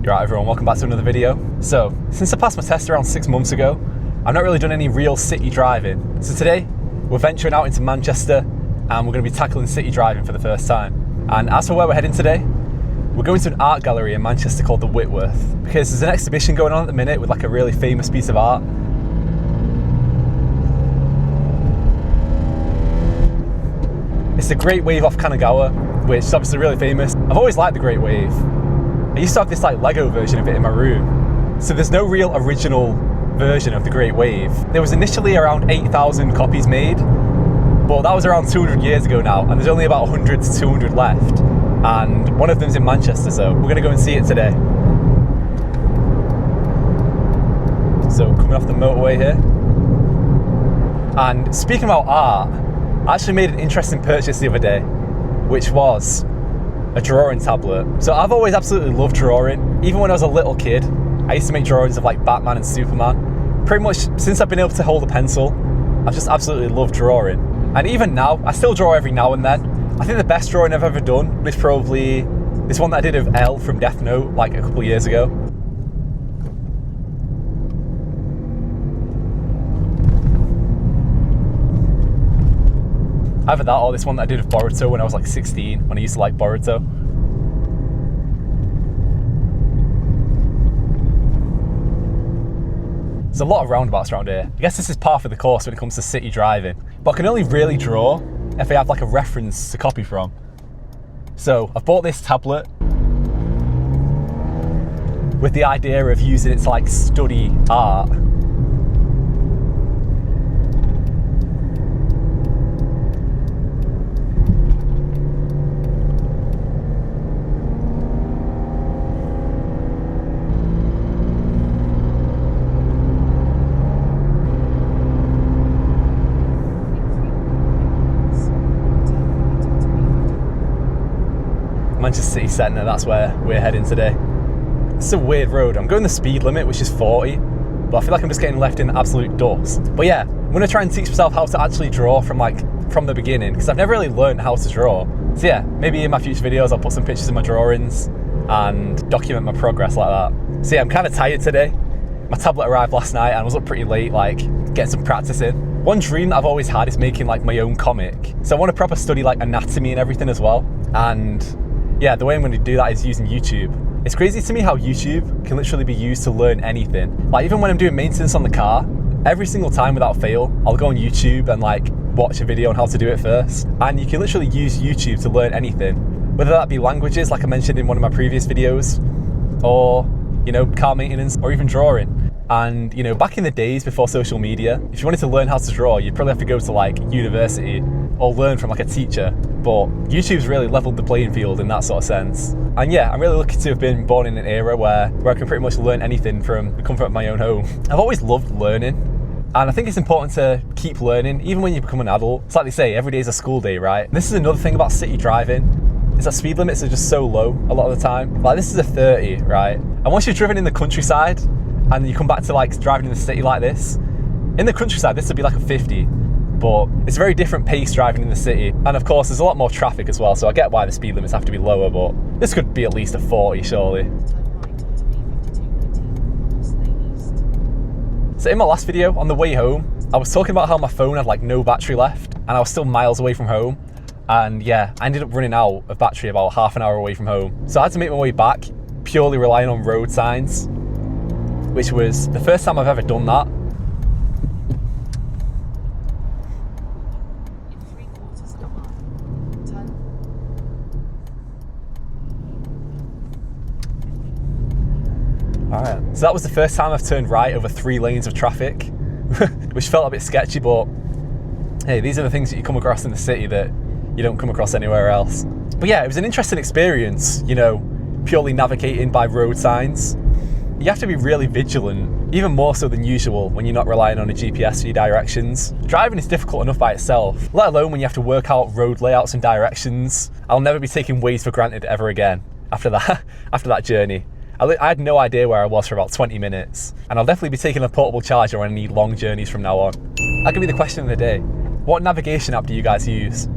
You're right everyone, welcome back to another video. So, since I passed my test around 6 months ago, I've not really done any real city driving. So today, we're venturing out into Manchester and we're going to be tackling city driving for the first time. And as for where we're heading today, we're going to an art gallery in Manchester called the Whitworth, because there's an exhibition going on at the minute with like a really famous piece of art. It's the Great Wave off Kanagawa, which is obviously really famous. I've always liked the Great Wave. I used to have this like Lego version of it in my room. So there's no real original version of the Great Wave. There was initially around 8,000 copies made, but that was around 200 years ago now, and there's only about 100 to 200 left. And one of them's in Manchester, so we're gonna go and see it today. So coming off the motorway here. And speaking about art, I actually made an interesting purchase the other day, which was a drawing tablet. So I've always absolutely loved drawing. Even when I was a little kid, I used to make drawings of like Batman and Superman. Pretty much since I've been able to hold a pencil, I've just absolutely loved drawing. And even now, I still draw every now and then. I think the best drawing I've ever done is probably this one that I did of L from Death Note like a couple of years ago. Either that or this one that I did of Boruto when I was like 16, when I used to like Boruto. There's a lot of roundabouts around here. I guess this is par for the course when it comes to city driving. But I can only really draw if I have like a reference to copy from. So I've bought this tablet with the idea of using it to like study art. Manchester City Centre, that's where we're heading today. It's a weird road. I'm going the speed limit, which is 40, but I feel like I'm just getting left in absolute dust. But yeah, I'm going to try and teach myself how to actually draw from the beginning, because I've never really learned how to draw. So yeah, maybe in my future videos I'll put some pictures of my drawings and document my progress like that. So yeah, I'm kind of tired today. My tablet arrived last night and I was up pretty late, like getting some practice in. One dream that I've always had is making like my own comic. So I want to proper study like anatomy and everything as well. And yeah, the way I'm going to do that is using YouTube. It's crazy to me how YouTube can literally be used to learn anything. Like even when I'm doing maintenance on the car, every single time without fail, I'll go on YouTube and like watch a video on how to do it first. And you can literally use YouTube to learn anything, whether that be languages like I mentioned in one of my previous videos, or you know, car maintenance, or even drawing. And you know, back in the days before social media, if you wanted to learn how to draw, you'd probably have to go to like university or learn from like a teacher. But YouTube's really leveled the playing field in that sort of sense. And yeah, I'm really lucky to have been born in an era where I can pretty much learn anything from the comfort of my own home. I've always loved learning, and I think it's important to keep learning even when you become an adult. It's like they say, every day is a school day, right? And this is another thing about city driving, is that speed limits are just so low a lot of the time. Like this is a 30, right? And once you've driven in the countryside and you come back to like driving in the city like this, in the countryside this would be like a 50. But it's a very different pace driving in the city. And of course, there's a lot more traffic as well, so I get why the speed limits have to be lower, but this could be at least a 40, surely. So in my last video, on the way home, I was talking about how my phone had like no battery left, and I was still miles away from home. And yeah, I ended up running out of battery about half an hour away from home. So I had to make my way back, purely relying on road signs, which was the first time I've ever done that. Alright, so that was the first time I've turned right over 3 lanes of traffic, which felt a bit sketchy, but hey, these are the things that you come across in the city that you don't come across anywhere else. But yeah, it was an interesting experience, you know, purely navigating by road signs. You have to be really vigilant, even more so than usual when you're not relying on a GPS for your directions. Driving is difficult enough by itself, let alone when you have to work out road layouts and directions. I'll never be taking Waze for granted ever again after that journey. I had no idea where I was for about 20 minutes, and I'll definitely be taking a portable charger when I need long journeys from now on. That could be the question of the day. What navigation app do you guys use?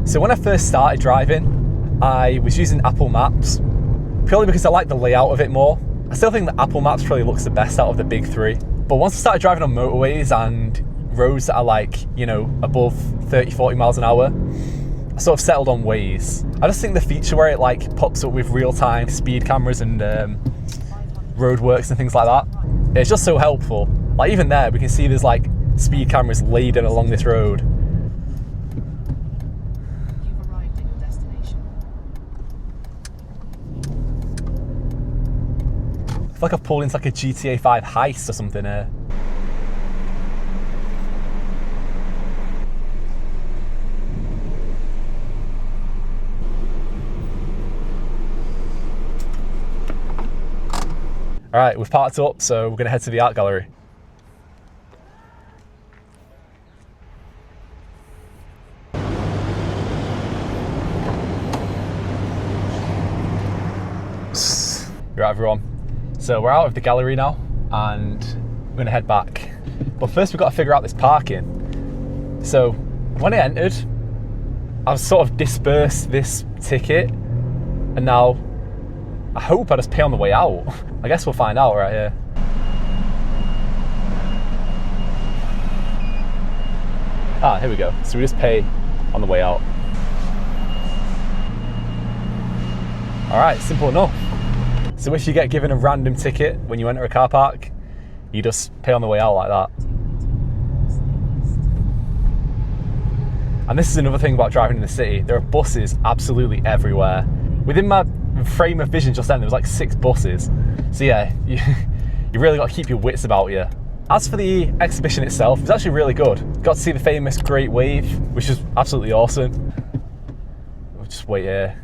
So when I first started driving, I was using Apple Maps, purely because I like the layout of it more. I still think the Apple Maps probably looks the best out of the big three. But once I started driving on motorways and roads that are like, you know, above 30, 40 miles an hour, I sort of settled on Waze. I just think the feature where it like pops up with real-time speed cameras and roadworks and things like that, it's just so helpful. Like even there, we can see there's like speed cameras laden along this road. You've arrived at your destination. I feel like I've pulled into like a GTA 5 heist or something here. All right, we've parked up, so we're gonna head to the art gallery. Right, everyone. So we're out of the gallery now, and we're gonna head back. But first, we've got to figure out this parking. So when I entered, I've sort of dispersed this ticket, and now I hope I just pay on the way out. I guess we'll find out right here. Ah, here we go. So we just pay on the way out. All right, simple enough. So if you get given a random ticket when you enter a car park, you just pay on the way out like that. And this is another thing about driving in the city. There are buses absolutely everywhere. Within my frame of vision just then, there was like 6 buses. So yeah, you really got to keep your wits about you. As for the exhibition itself, it was actually really good. Got to see the famous Great Wave, which was absolutely awesome. We'll just wait here.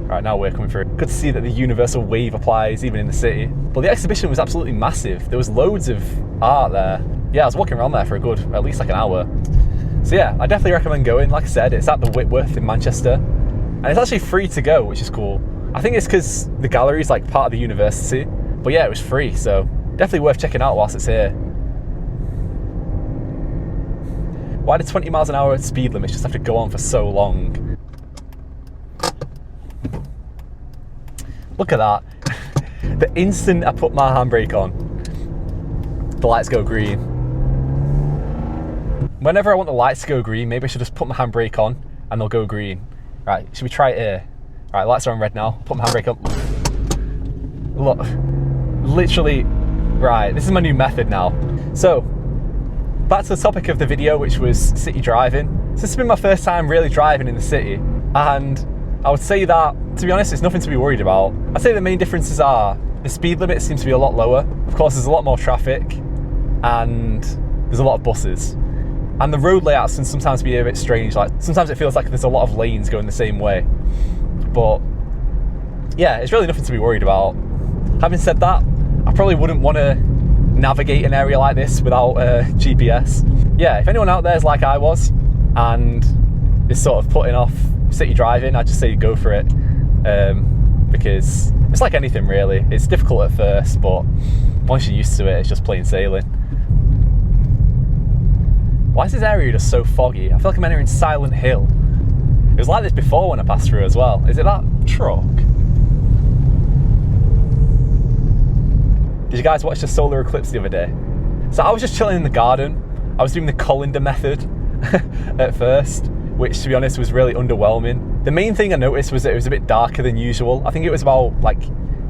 Right, now we're coming through. Good to see that the universal wave applies even in the city. But the exhibition was absolutely massive. There was loads of art there. Yeah, I was walking around there for a good, at least like an hour. So yeah, I definitely recommend going. Like I said, it's at the Whitworth in Manchester. And it's actually free to go, which is cool. I think it's because the gallery is like part of the university. But yeah, it was free, so definitely worth checking out whilst it's here. Why do 20 miles an hour speed limits just have to go on for so long? Look at that. The instant I put my handbrake on, the lights go green. Whenever I want the lights to go green, maybe I should just put my handbrake on and they'll go green. Right, should we try it here? All right, lights are on red now. Put my handbrake up. Look, literally, right, this is my new method now. So, back to the topic of the video, which was city driving. So this has been my first time really driving in the city, and I would say that, to be honest, it's nothing to be worried about. I'd say the main differences are the speed limit seems to be a lot lower. Of course, there's a lot more traffic and there's a lot of buses. And the road layouts can sometimes be a bit strange. Like sometimes it feels like there's a lot of lanes going the same way. But yeah, it's really nothing to be worried about. Having said that, I probably wouldn't want to navigate an area like this without GPS. Yeah, if anyone out there is like I was and is sort of putting off city driving, I'd just say go for it, because it's like anything really. It's difficult at first, but once you're used to it, it's just plain sailing. Why is this area just so foggy? I feel like I'm entering Silent Hill. It was like this before when I passed through as well. Is it that truck? Did you guys watch the solar eclipse the other day? So I was just chilling in the garden. I was doing the colander method at first, which to be honest was really underwhelming. The main thing I noticed was that it was a bit darker than usual. I think it was about like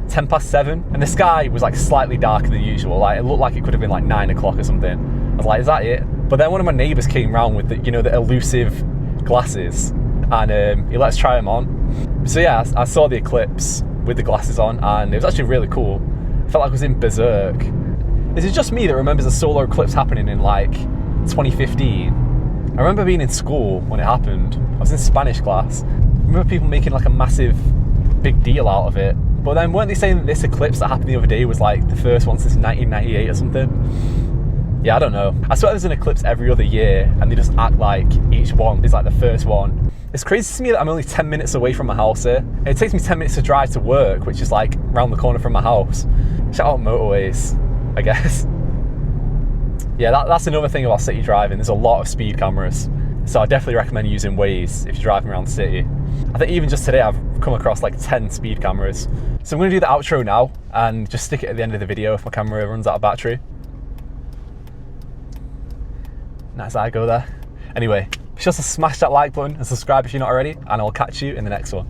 7:10, and the sky was like slightly darker than usual. Like it looked like it could have been like 9 o'clock or something. I was like, is that it? But then one of my neighbours came round with the, you know, the elusive glasses, and he let us try them on. So yeah, I saw the eclipse with the glasses on, and it was actually really cool. I felt like I was in berserk. Is it just me that remembers the solar eclipse happening in like 2015? I remember being in school when it happened. I was in Spanish class. I remember people making like a massive big deal out of it. But then weren't they saying that this eclipse that happened the other day was like the first one since 1998 or something? Yeah, I don't know. I swear there's an eclipse every other year and they just act like each one is like the first one. It's crazy to me that I'm only 10 minutes away from my house here. It takes me 10 minutes to drive to work, which is like round the corner from my house. Shout out motorways, I guess. Yeah, that's another thing about city driving. There's a lot of speed cameras. So I definitely recommend using Waze if you're driving around the city. I think even just today I've come across like 10 speed cameras. So I'm going to do the outro now and just stick it at the end of the video if my camera runs out of battery. Nice Aygo there. Anyway, be sure to smash that like button and subscribe if you're not already, and I'll catch you in the next one.